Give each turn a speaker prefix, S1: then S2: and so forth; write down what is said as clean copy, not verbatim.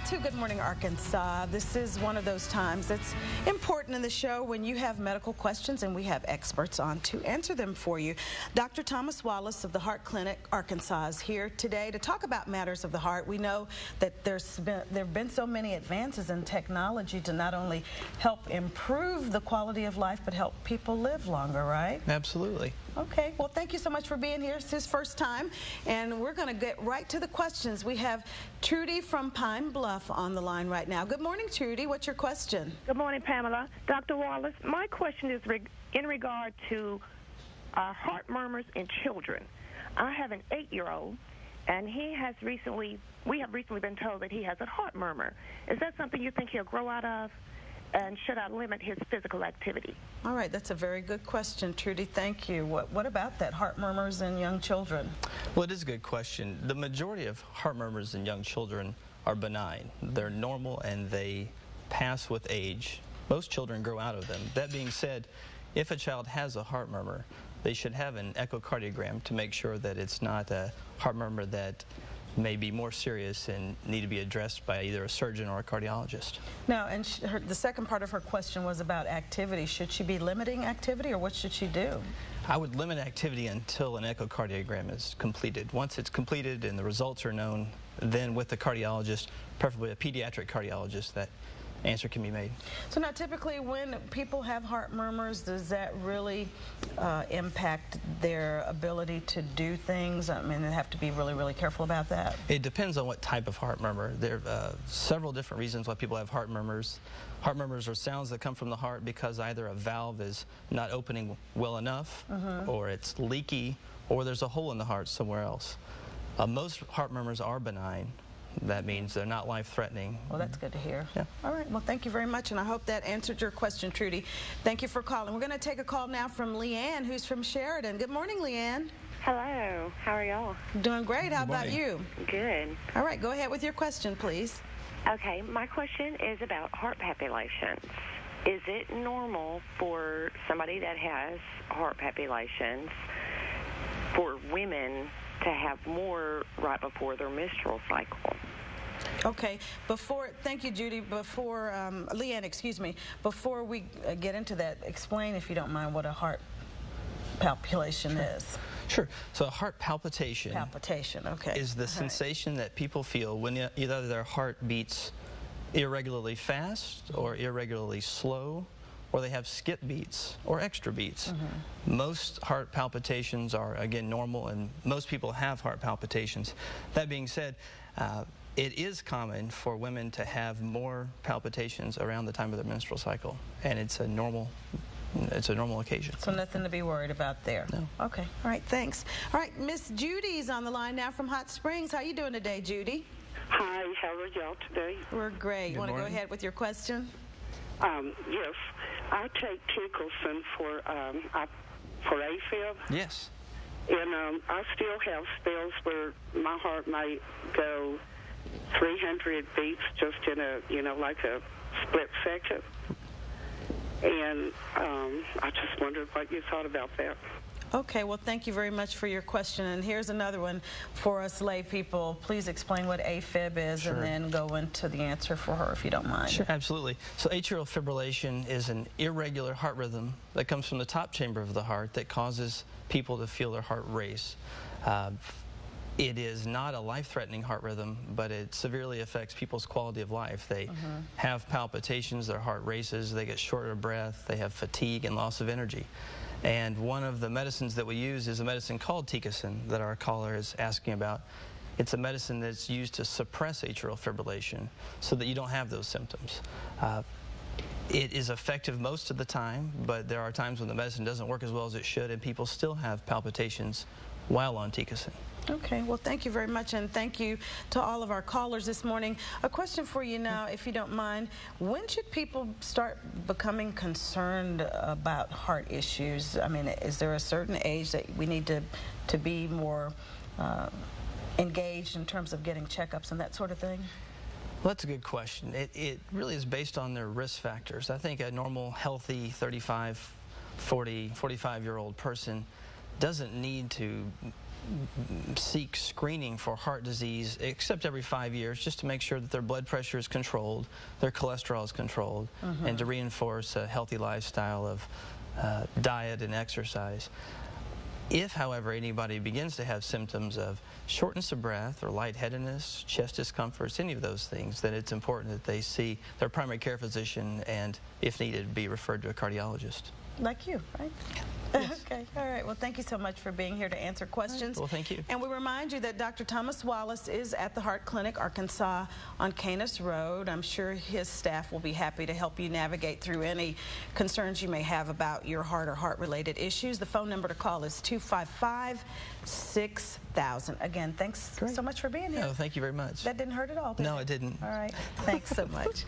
S1: to Good Morning Arkansas. This is one of those times that's important in the show when you have medical questions and we have experts on to answer them for you. Dr. Thomas Wallace of the Heart Clinic, Arkansas, is here today to talk about matters of the heart. We know that there have been so many advances in technology to not only help improve the quality of life, but help people live longer, right?
S2: Absolutely.
S1: Okay, well, thank you so much for being here. It's his first time, and we're going to get right to the questions. We have Trudy from Pine Bluff on the line right now. Good morning, Trudy. What's your question?
S3: Good morning, Pamela. Dr. Wallace, my question is in regard to heart murmurs in children. I have an 8-year-old, and we have recently been told that he has a heart murmur. Is that something you think he'll grow out of? And should I limit his physical activity?
S1: All right, that's a very good question, Trudy. Thank you. What about that, heart murmurs in young children?
S2: Well, it is a good question. The majority of heart murmurs in young children are benign. They're normal and they pass with age. Most children grow out of them. That being said, if a child has a heart murmur, they should have an echocardiogram to make sure that it's not a heart murmur that may be more serious and need to be addressed by either a surgeon or a cardiologist.
S1: Now, and the second part of her question was about activity. Should she be limiting activity, or what should she do?
S2: I would limit activity until an echocardiogram is completed. Once it's completed and the results are known, then with the cardiologist, preferably a pediatric cardiologist, that answer can be made.
S1: So now typically when people have heart murmurs, does that really impact their ability to do things? I mean, they have to be really, really careful about that.
S2: It depends on what type of heart murmur. There are several different reasons why people have heart murmurs. Heart murmurs are sounds that come from the heart because either a valve is not opening well enough, or it's leaky, or there's a hole in the heart somewhere else. Most heart murmurs are benign. That means they're not life-threatening.
S1: Well, that's good to hear.
S2: Yeah.
S1: All right. Well, thank you very much, and I hope that answered your question, Trudy. Thank you for calling. We're going to take a call now from Leanne, who's from Sheridan. Good morning, Leanne.
S4: Hello. How are y'all?
S1: Doing great. How about you?
S4: Good.
S1: All right. Go ahead with your question, please.
S4: Okay. My question is about heart palpitations. Is it normal for somebody that has heart palpitations for women to have more right before their menstrual cycle?
S1: Okay, thank you, Judy. Leanne, excuse me, before we get into that, explain, if you don't mind, what a heart palpitation is.
S2: Sure. So a heart palpitation,
S1: okay,
S2: is the sensation that people feel when either their heart beats irregularly fast or irregularly slow, or they have skip beats or extra beats. Most heart palpitations are, again, normal, and most people have heart palpitations. That being said, it is common for women to have more palpitations around the time of their menstrual cycle, and it's a normal occasion.
S1: So nothing to be worried about there.
S2: No.
S1: Okay. All right. Thanks. All right. Miss Judy's on the line now from Hot Springs. How you doing today, Judy?
S5: Hi. How are y'all today?
S1: We're great. You want to go ahead with your question?
S5: Yes. I take Tickelson for AFib.
S2: Yes.
S5: And I still have spells where my heart might go 300 beats just in a, like a split second. And I just wondered what you thought about that.
S1: Okay, well, thank you very much for your question. And here's another one for us lay people. Please explain what AFib is, and then go into the answer for her, if you don't mind.
S2: Sure, absolutely. So atrial fibrillation is an irregular heart rhythm that comes from the top chamber of the heart that causes people to feel their heart race. It is not a life-threatening heart rhythm, but it severely affects people's quality of life. They have palpitations, their heart races, they get short of breath, they have fatigue and loss of energy. And one of the medicines that we use is a medicine called Tickelson that our caller is asking about. It's a medicine that's used to suppress atrial fibrillation so that you don't have those symptoms. It is effective most of the time, but there are times when the medicine doesn't work as well as it should, and people still have palpitations while on Tickelson.
S1: Okay, well, thank you very much, and thank you to all of our callers this morning. A question for you now, if you don't mind. When should people start becoming concerned about heart issues? I mean, is there a certain age that we need to be more engaged in terms of getting checkups and that sort of thing?
S2: Well, that's a good question. It really is based on their risk factors. I think a normal, healthy 35, 40, 45-year-old person doesn't need to seek screening for heart disease except every 5 years, just to make sure that their blood pressure is controlled, their cholesterol is controlled, and to reinforce a healthy lifestyle of diet and exercise. If, however, anybody begins to have symptoms of shortness of breath or lightheadedness, chest discomforts, any of those things, then it's important that they see their primary care physician and, if needed, be referred to a cardiologist.
S1: Like you, right? Yes. Okay, all right. Well, thank you so much for being here to answer questions.
S2: Right. Well, thank you.
S1: And we remind you that Dr. Thomas Wallace is at the Heart Clinic, Arkansas, on Canis Road. I'm sure his staff will be happy to help you navigate through any concerns you may have about your heart or heart-related issues. The phone number to call is 255-6000. Again, thanks so much for being here.
S2: No, thank you very much.
S1: That didn't hurt at all, did
S2: No,
S1: it?
S2: it didn't.
S1: All right. Thanks so much.